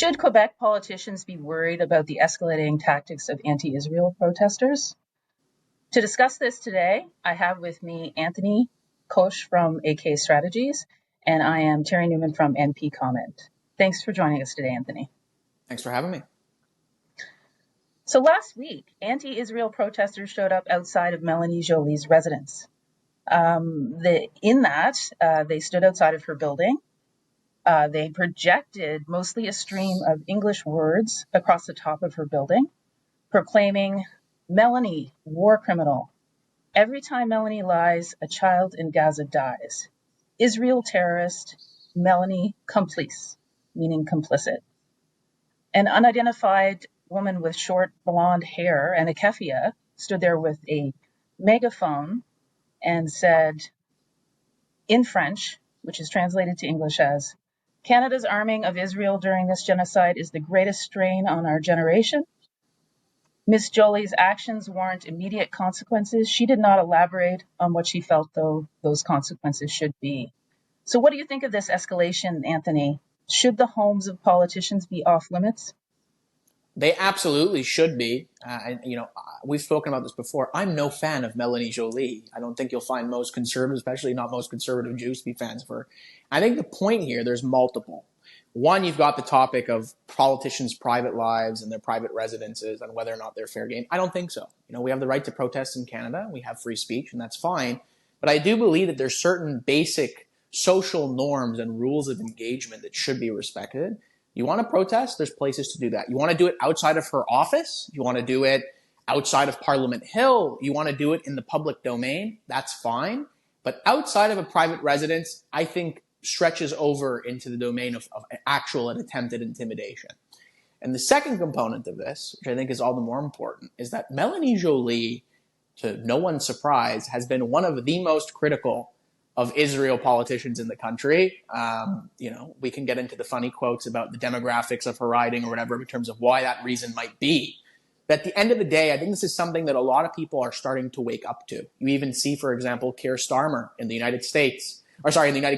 Should Quebec politicians be worried about the escalating tactics of anti-Israel protesters? To discuss this today, I have with me Anthony Koch from AK Strategies, and I am Terry Newman from NP Comment. Thanks for joining us today, Anthony. Thanks for having me. So last week, anti-Israel protesters showed up outside of Melanie Joly's residence. They stood outside of her building. They projected mostly a stream of English words across the top of her building, proclaiming, "Melanie, war criminal. Every time Melanie lies, a child in Gaza dies. Israel terrorist, Melanie complice," meaning complicit. An unidentified woman with short blonde hair and a keffiyeh stood there with a megaphone and said in French, which is translated to English as, "Canada's arming of Israel during this genocide is the greatest strain on our generation. Miss Joly's actions warrant immediate consequences." She did not elaborate on what she felt, though, those consequences should be. So what do you think of this escalation, Anthony? Should the homes of politicians be off limits? They absolutely should be. We've spoken about this before. I'm no fan of Melanie Joly. I don't think you'll find most conservatives, especially not most conservative Jews, to be fans of her. I think the point here, there's multiple. One, you've got the topic of politicians' private lives and their private residences and whether or not they're fair game. I don't think so. We have the right to protest in Canada. We have free speech, and that's fine. But I do believe that there's certain basic social norms and rules of engagement that should be respected. You want to protest? There's places to do that. You want to do it outside of her office? You want to do it outside of Parliament Hill? You want to do it in the public domain? That's fine. But outside of a private residence, I think stretches over into the domain of actual and attempted intimidation. And the second component of this, which I think is all the more important, is that Melanie Joly, to no one's surprise, has been one of the most critical of Israel politicians in the country. We can get into the funny quotes about the demographics of her riding or whatever in terms of why that reason might be. But at the end of the day, I think this is something that a lot of people are starting to wake up to. You even see, for example, Keir Starmer in the United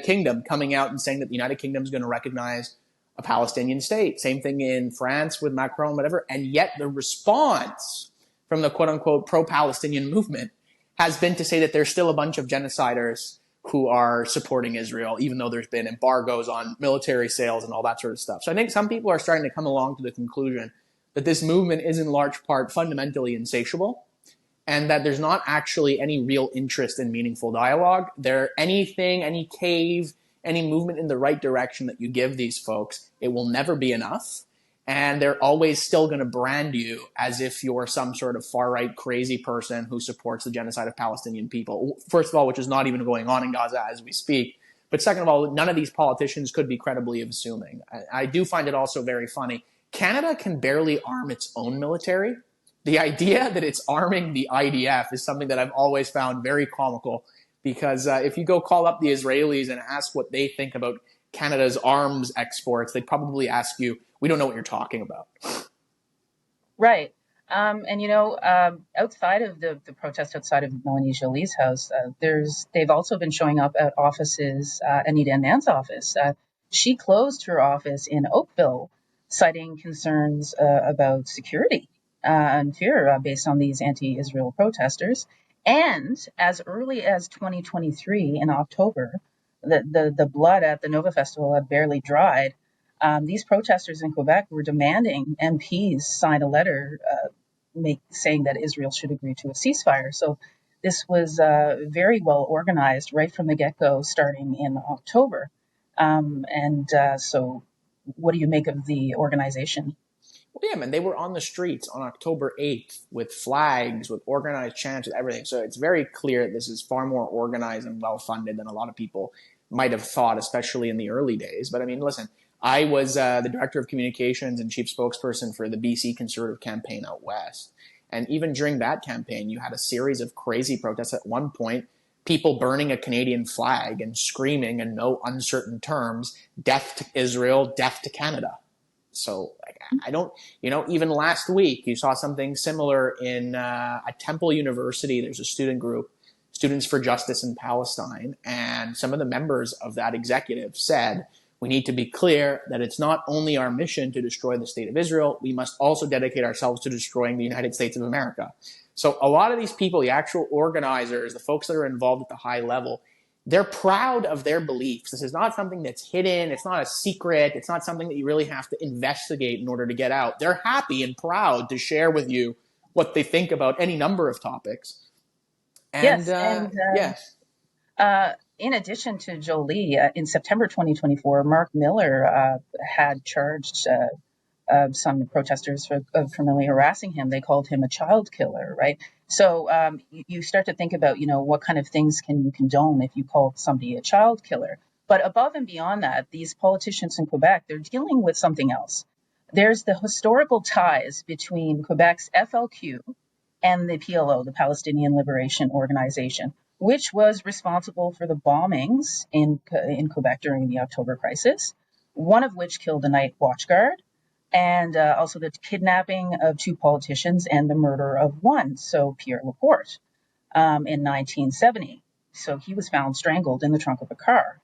Kingdom coming out and saying that the United Kingdom is going to recognize a Palestinian state. Same thing in France with Macron, whatever. And yet the response from the quote unquote pro-Palestinian movement has been to say that there's still a bunch of genociders who are supporting Israel, even though there's been embargoes on military sales and all that sort of stuff. So I think some people are starting to come along to the conclusion that this movement is in large part fundamentally insatiable and that there's not actually any real interest in meaningful dialogue. Any cave, any movement in the right direction that you give these folks, it will never be enough. And they're always still going to brand you as if you're some sort of far-right crazy person who supports the genocide of Palestinian people. First of all, which is not even going on in Gaza as we speak. But second of all, none of these politicians could be credibly assuming. I do find it also very funny. Canada can barely arm its own military. The idea that it's arming the IDF is something that I've always found very comical because if you go call up the Israelis and ask what they think about Canada's arms exports, they'd probably ask you, "We don't know what you're talking about." Right. Outside of the protest outside of Melanie Joly's house, they've also been showing up at offices, Anita Anand's office. She closed her office in Oakville, citing concerns about security and fear based on these anti-Israel protesters. And as early as 2023 in October, the blood at the Nova Festival had barely dried. These protesters in Quebec were demanding MPs sign a letter saying that Israel should agree to a ceasefire. So this was very well organized right from the get-go starting in October. So what do you make of the organization? Well, yeah, man, they were on the streets on October 8th with flags, with organized chants, with everything. So it's very clear that this is far more organized and well-funded than a lot of people might have thought, especially in the early days. But I mean, listen, I was the director of communications and chief spokesperson for the BC Conservative campaign out west. And even during that campaign, you had a series of crazy protests. At one point, people burning a Canadian flag and screaming in no uncertain terms, "Death to Israel, death to Canada." So I don't, even last week, you saw something similar in at Temple University. There's a student group, Students for Justice in Palestine. And some of the members of that executive said, We need to be clear that it's not only our mission to destroy the state of Israel, we must also dedicate ourselves to destroying the United States of America. So a lot of these people, the actual organizers, the folks that are involved at the high level, they're proud of their beliefs. This is not something that's hidden. It's not a secret. It's not something that you really have to investigate in order to get out. They're happy and proud to share with you what they think about any number of topics. And, Yes, and yes. in addition to Joly, in September 2024, Mark Miller had charged some protesters for criminally harassing him. They called him a child killer, right? So you start to think about, what kind of things can you condone if you call somebody a child killer? But above and beyond that, these politicians in Quebec, they're dealing with something else. There's the historical ties between Quebec's FLQ and the PLO, the Palestinian Liberation Organization, which was responsible for the bombings in Quebec during the October crisis, one of which killed a night watch guard, and also the kidnapping of two politicians and the murder of one, so Pierre Laporte, in 1970. So he was found strangled in the trunk of a car.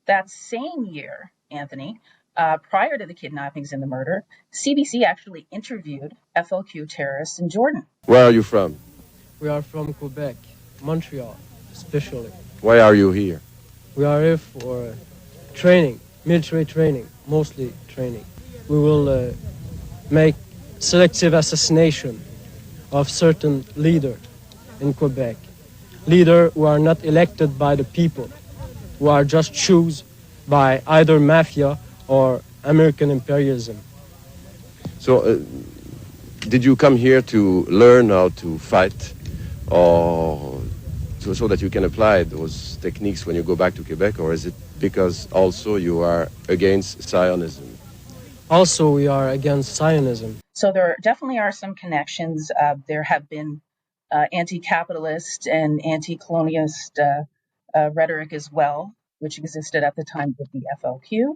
That same year, Anthony, prior to the kidnappings and the murder, CBC actually interviewed FLQ terrorists in Jordan. Where are you from? We are from Quebec, Montreal, especially. Why are you here? We are here for training, military training, mostly training. We will make selective assassination of certain leaders in Quebec. Leaders who are not elected by the people, who are just chosen by either mafia or American imperialism. So, did you come here to learn how to fight, or so that you can apply those techniques when you go back to Quebec, or is it because also you are against Zionism? Also, we are against Zionism. So there definitely are some connections. There have been anti-capitalist and anti-colonialist rhetoric as well, which existed at the time of the FLQ.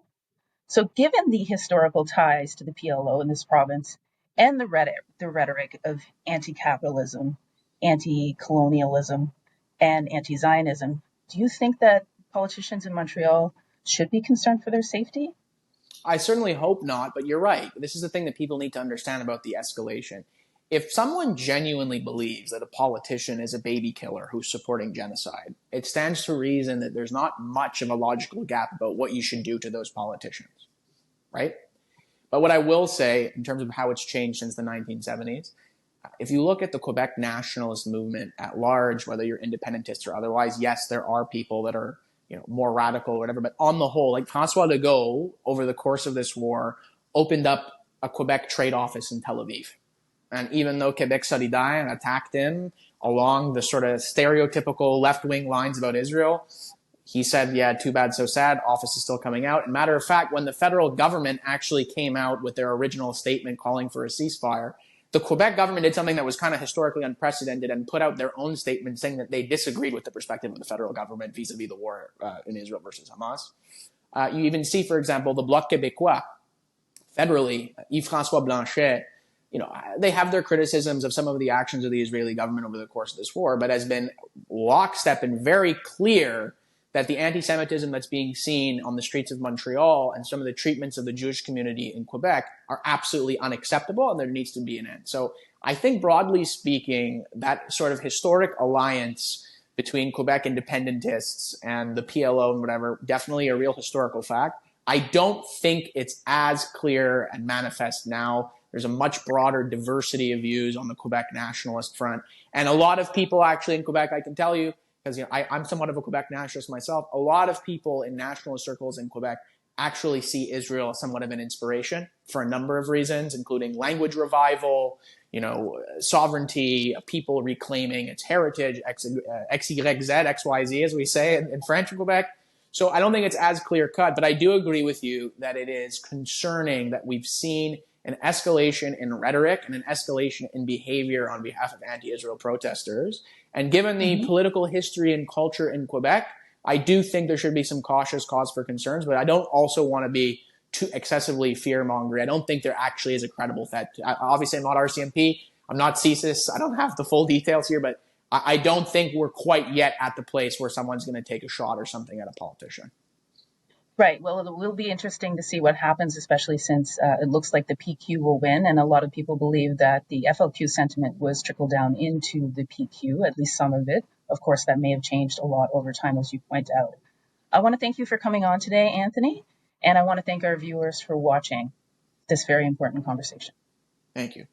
So given the historical ties to the PLO in this province and the rhetoric of anti-capitalism, anti-colonialism, and anti-Zionism, do you think that politicians in Montreal should be concerned for their safety? I certainly hope not, but you're right. This is the thing that people need to understand about the escalation. If someone genuinely believes that a politician is a baby killer who's supporting genocide, it stands to reason that there's not much of a logical gap about what you should do to those politicians, right? But what I will say in terms of how it's changed since the 1970s, if you look at the Quebec nationalist movement at large, whether you're independentist or otherwise, yes, there are people that are more radical or whatever, but on the whole, like François de Gaulle, over the course of this war, opened up a Quebec trade office in Tel Aviv. And even though Quebec Solidaire attacked him along the sort of stereotypical left-wing lines about Israel, he said, yeah, too bad, so sad, office is still coming out. And matter of fact, when the federal government actually came out with their original statement calling for a ceasefire, the Quebec government did something that was kind of historically unprecedented and put out their own statement saying that they disagreed with the perspective of the federal government vis-a-vis the war in Israel versus Hamas. You even see, for example, the Bloc Québécois, federally, Yves-François Blanchet, they have their criticisms of some of the actions of the Israeli government over the course of this war, but has been lockstep and very clear that the anti-Semitism that's being seen on the streets of Montreal and some of the treatments of the Jewish community in Quebec are absolutely unacceptable, and there needs to be an end. So I think, broadly speaking, that sort of historic alliance between Quebec independentists and the PLO and whatever, definitely a real historical fact. I don't think it's as clear and manifest now. There's a much broader diversity of views on the Quebec nationalist front. And a lot of people actually in Quebec, I can tell you, because I'm somewhat of a Quebec nationalist myself, a lot of people in nationalist circles in Quebec actually see Israel as somewhat of an inspiration for a number of reasons, including language revival, sovereignty, people reclaiming its heritage, XYZ, as we say in French in Quebec. So I don't think it's as clear cut, but I do agree with you that it is concerning that we've seen an escalation in rhetoric and an escalation in behavior on behalf of anti-Israel protesters. And given the political history and culture in Quebec, I do think there should be some cautious cause for concerns, but I don't also want to be too excessively fear-mongering. I don't think there actually is a credible threat. Obviously, I'm not RCMP. I'm not CSIS. I don't have the full details here, but I don't think we're quite yet at the place where someone's going to take a shot or something at a politician. Right. Well, it will be interesting to see what happens, especially since it looks like the PQ will win. And a lot of people believe that the FLQ sentiment was trickled down into the PQ, at least some of it. Of course, that may have changed a lot over time, as you point out. I want to thank you for coming on today, Anthony. And I want to thank our viewers for watching this very important conversation. Thank you.